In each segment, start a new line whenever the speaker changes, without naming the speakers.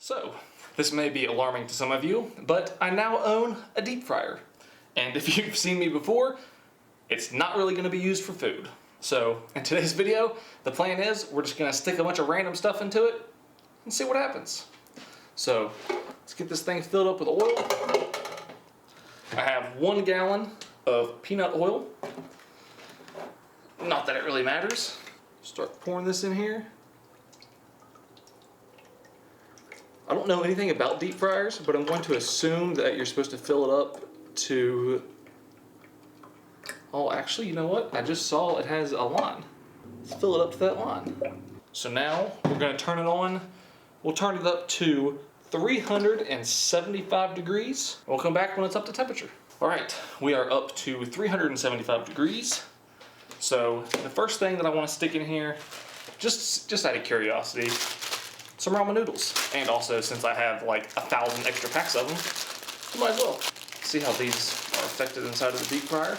So, this may be alarming to some of you, but I now own a deep fryer. And if you've seen me before, it's not really going to be used for food. So, in today's video, the plan is we're just going to stick a bunch of random stuff into it and see what happens. So, let's get this thing filled up with oil. I have 1 gallon of peanut oil. Not that it really matters. Start pouring this in here. I don't know anything about deep fryers, but I'm going to assume that you're supposed to fill it up to... Oh, actually, you know what? I just saw it has a line. Let's fill it up to that line. So now we're going to turn it on. We'll turn it up to 375 degrees. We'll come back when it's up to temperature. All right, we are up to 375 degrees. So the first thing that I want to stick in here, just out of curiosity, some ramen noodles. And also, since I have like 1,000 extra packs of them, you might as well see how these are affected inside of the deep fryer.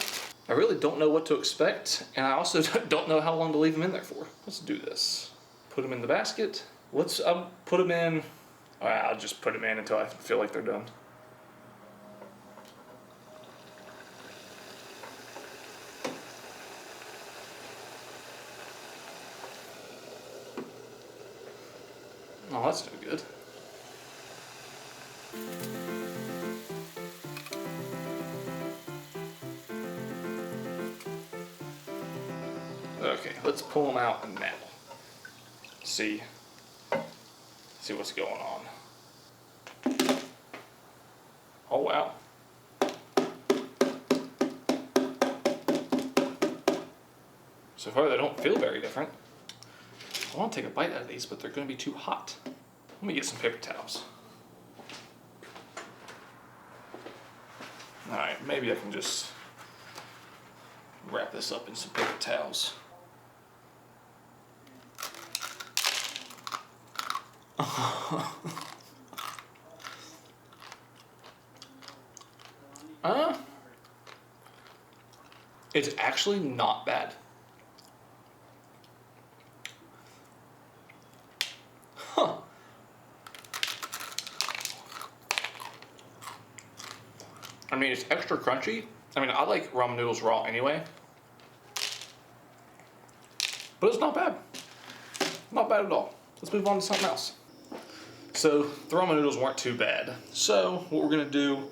I really don't know what to expect, and I also don't know how long to leave them in there for. Let's do this. Put them in the basket. Let's put them in. All right, I'll just put them in until I feel like they're done. Oh, that's no good. Okay, let's pull them out now. See what's going on. Oh wow. So far they don't feel very different. I want to take a bite out of these, but they're going to be too hot. Let me get some paper towels. Alright, maybe I can just wrap this up in some paper towels. It's actually not bad. Huh. I mean, it's extra crunchy. I mean, I like ramen noodles raw anyway. But it's not bad. Not bad at all. Let's move on to something else. So, the ramen noodles weren't too bad. So, what we're gonna do,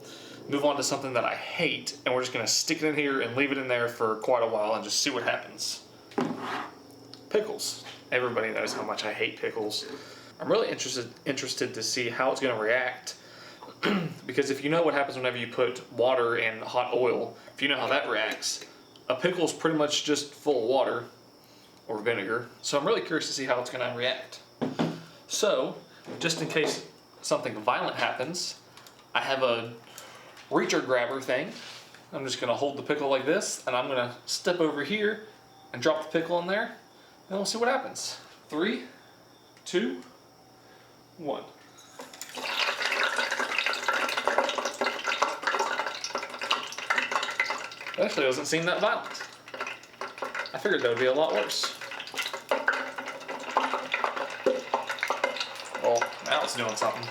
move on to something that I hate, and we're just gonna stick it in here and leave it in there for quite a while and just see what happens. Pickles. Everybody knows how much I hate pickles. I'm really interested to see how it's gonna react, because if you know what happens whenever you put water and hot oil, if you know how that reacts, a pickle is pretty much just full of water or vinegar. So I'm really curious to see how it's gonna react. So, just in case something violent happens, I have a reacher grabber thing. I'm just gonna hold the pickle like this, and I'm gonna step over here and drop the pickle in there, and we'll see what happens. 3, 2, 1. It actually doesn't seem that violent. I figured that would be a lot worse. Well, now it's doing something.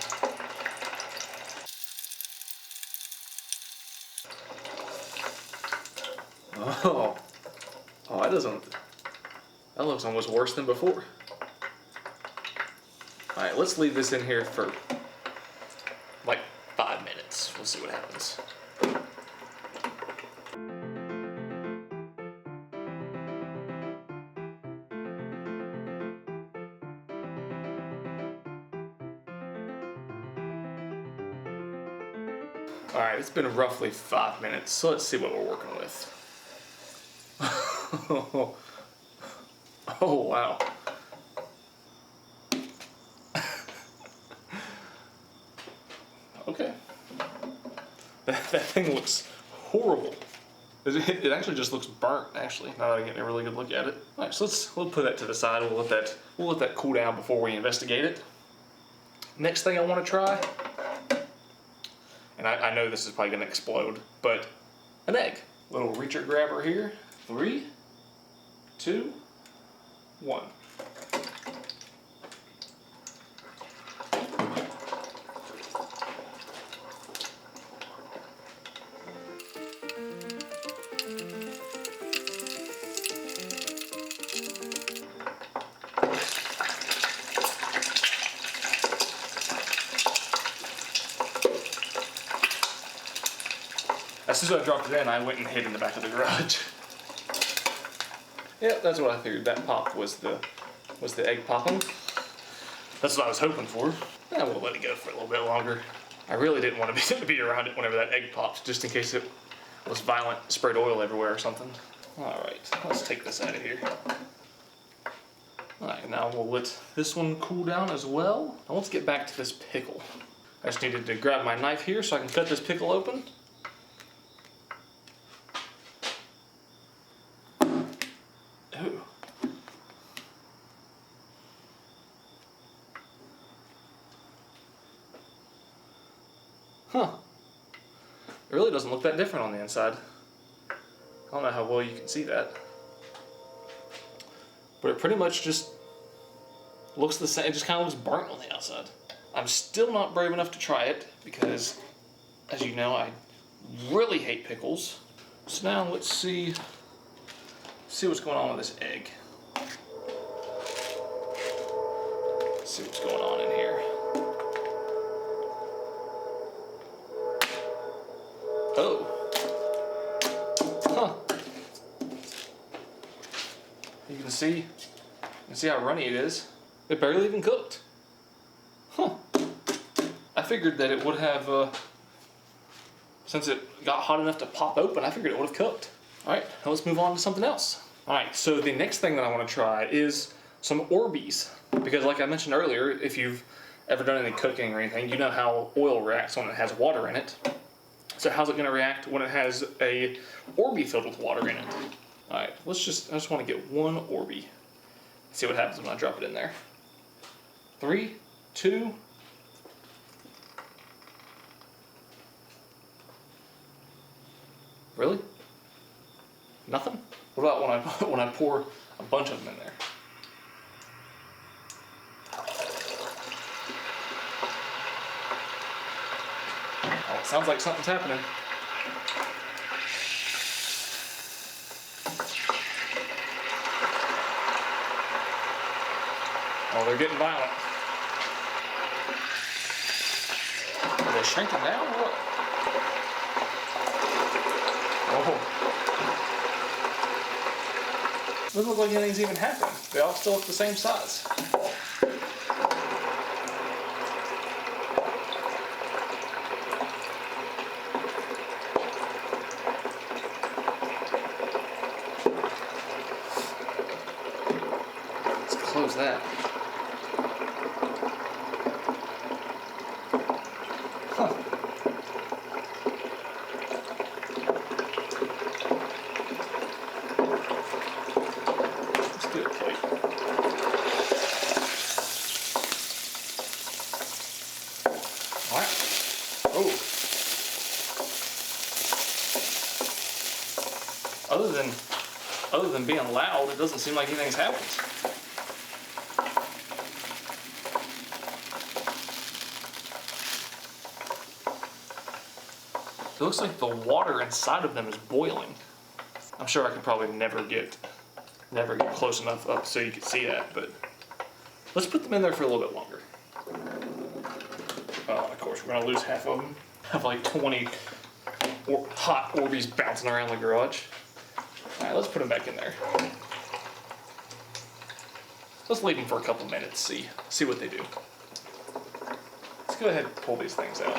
Oh, that looks almost worse than before. All right, let's leave this in here for like 5 minutes. We'll see what happens. All right, it's been roughly 5 minutes, so let's see what we're working with. Oh, wow. Okay. That thing looks horrible. It actually just looks burnt, actually, now that I get a really good look at it. All right, so we'll put that to the side. We'll let that cool down before we investigate it. Next thing I want to try, and I know this is probably going to explode, but an egg. Little reacher grabber here. 3, 2, 1. As soon as I dropped it in, I went and hid in the back of the garage. Yep, that's what I figured. That pop was the egg popping. That's what I was hoping for. Yeah, we'll let it go for a little bit longer. I really didn't want to be around it whenever that egg popped, just in case it was violent, sprayed oil everywhere or something. All right, let's take this out of here. All right, now we'll let this one cool down as well. Now let's get back to this pickle. I just needed to grab my knife here so I can cut this pickle open. Ooh. Huh. It really doesn't look that different on the inside. I don't know how well you can see that. But it pretty much just looks the same. It just kind of looks burnt on the outside. I'm still not brave enough to try it because, as you know, I really hate pickles. So now let's see what's going on with this egg. Let's see what's going on in here. Oh. Huh. You can see how runny it is. It barely even cooked. Huh. I figured that it would have, since it got hot enough to pop open, I figured it would have cooked. All right, now let's move on to something else. All right, so the next thing that I want to try is some Orbeez. Because like I mentioned earlier, if you've ever done any cooking or anything, you know how oil reacts when it has water in it. So how's it going to react when it has a Orbeez filled with water in it? All right, I just want to get one Orbeez. See what happens when I drop it in there. 3, 2. Really? Nothing? What about when I pour a bunch of them in there? Oh, it sounds like something's happening. Oh, they're getting violent. Are they shrinking down or what? Oh. Doesn't look like anything's even happened. They all still look the same size. Let's close that. Huh. Oh. Other than being loud, it doesn't seem like anything's happened. It looks like the water inside of them is boiling. I'm sure I could probably never get close enough up so you could see that, but let's put them in there for a little bit longer. Of course, we're gonna lose half of them. I have like 20 hot Orbeez bouncing around the garage. All right, let's put them back in there. Let's leave them for a couple minutes, see what they do. Let's go ahead and pull these things out.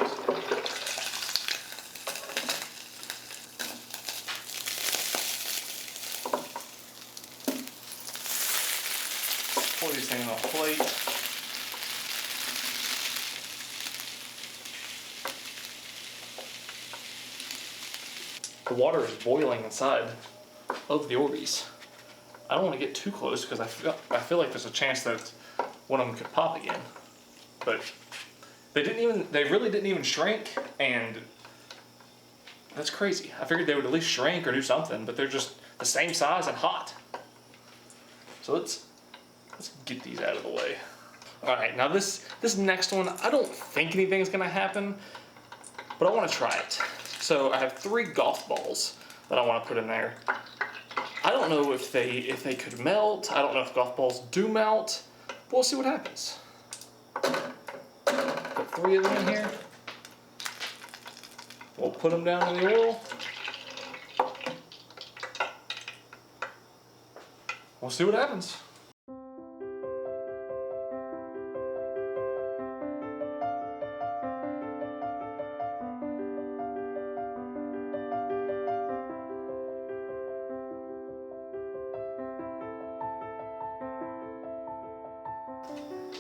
Pour these things on a plate. The water is boiling inside of the Orbeez. I don't want to get too close because I feel like there's a chance that one of them could pop again. But they really didn't even shrink, and that's crazy. I figured they would at least shrink or do something, but they're just the same size and hot. So let's get these out of the way. All right, now this next one, I don't think anything's gonna happen, but I want to try it. So I have 3 golf balls that I want to put in there. I don't know if they could melt. I don't know if golf balls do melt. But we'll see what happens. Put 3 of them in here. We'll put them down in the oil. we'll see what happens.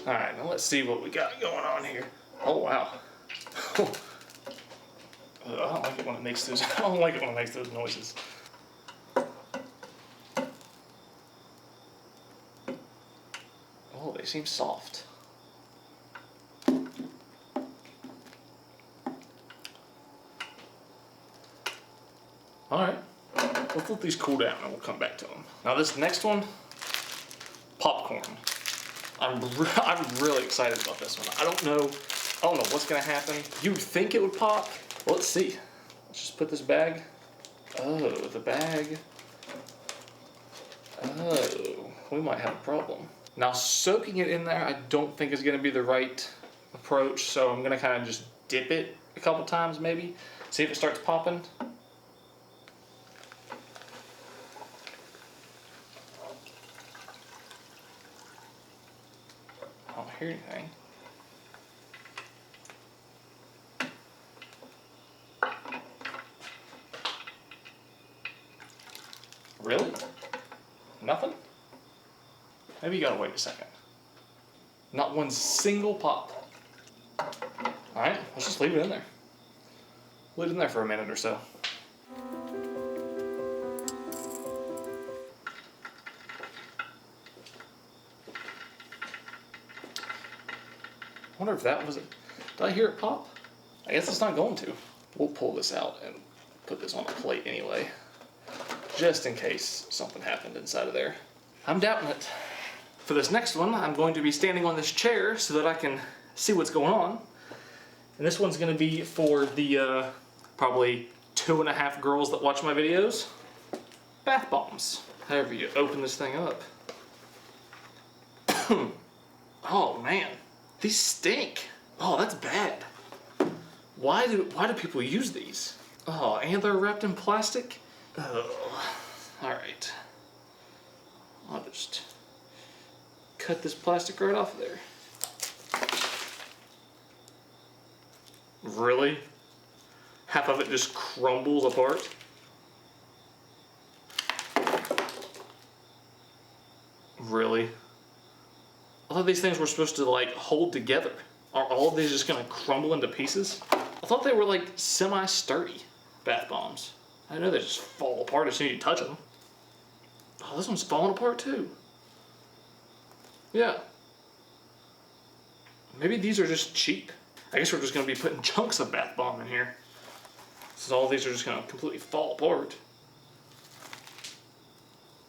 All right, now let's see what we got going on here. Oh wow. I don't like it when it makes those. I don't like it when it makes those noises. Oh, they seem soft. All right, let's let these cool down and we'll come back to them. Now this next one, popcorn. I'm really excited about this one. I don't know what's gonna happen. You would think it would pop. Well, let's see. Let's just put this bag. Oh, the bag. Oh, we might have a problem. Now soaking it in there, I don't think is gonna be the right approach. So I'm gonna kind of just dip it a couple times maybe. See if it starts popping. I don't hear anything. Really? Nothing? Maybe you gotta wait a second. Not one single pop. Alright, let's just leave it in there. Leave it in there for a minute or so. I wonder if that was it. Did I hear it pop? I guess it's not going to. We'll pull this out and put this on a plate anyway, just in case something happened inside of there. I'm doubting it. For this next one, I'm going to be standing on this chair so that I can see what's going on. And this one's going to be for the probably 2.5 girls that watch my videos. Bath bombs. However you open this thing up. Oh man. These stink. Oh, that's bad. Why do people use these? Oh, and they're wrapped in plastic? Oh, all right. I'll just cut this plastic right off of there. Really? Half of it just crumbles apart? Really? I thought these things were supposed to like hold together. Are all of these just gonna crumble into pieces? I thought they were like semi-sturdy bath bombs. I know they just fall apart as soon as you touch them. Oh, this one's falling apart too. Yeah. Maybe these are just cheap. I guess we're just gonna be putting chunks of bath bomb in here. So all these are just gonna completely fall apart.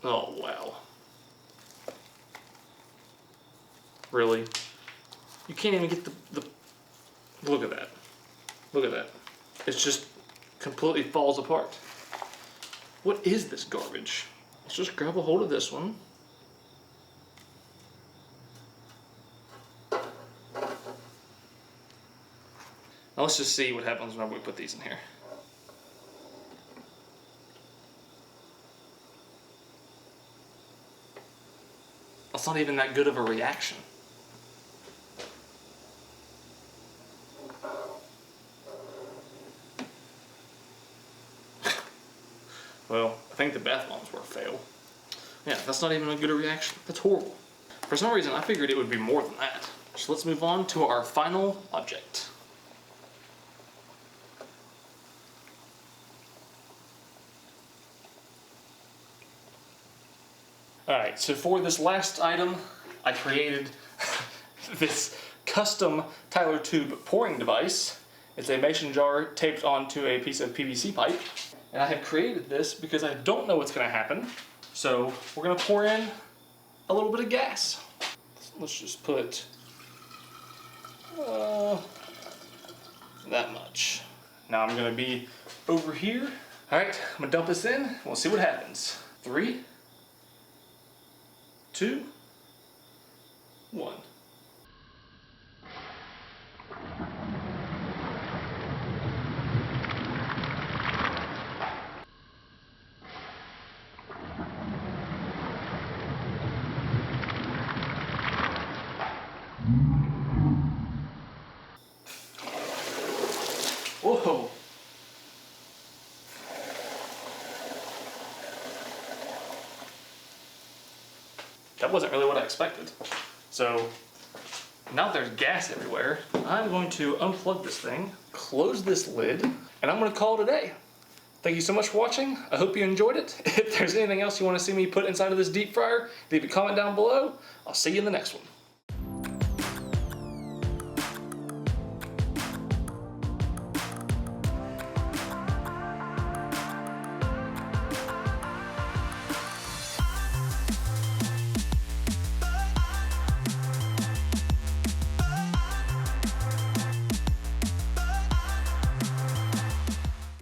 Oh, wow. Really? You can't even get the look at that. Look at that. It just completely falls apart. What is this garbage? Let's just grab a hold of this one. Now let's just see what happens whenever we put these in here. That's not even that good of a reaction. Well, I think the bath bombs were a fail. Yeah, that's not even a good reaction. That's horrible. For some reason, I figured it would be more than that. So let's move on to our final object. Alright, so for this last item, I created this custom TylerTube pouring device. It's a mason jar taped onto a piece of PVC pipe. And I have created this because I don't know what's going to happen. So we're going to pour in a little bit of gas. Let's just put that much. Now I'm going to be over here. Alright, I'm going to dump this in. We'll see what happens. 3, 2, 1. Whoa. That wasn't really what I expected. So now that there's gas everywhere, I'm going to unplug this thing, close this lid, and I'm going to call it a day. Thank you so much for watching. I hope you enjoyed it. If there's anything else you want to see me put inside of this deep fryer, leave a comment down below. I'll see you in the next one.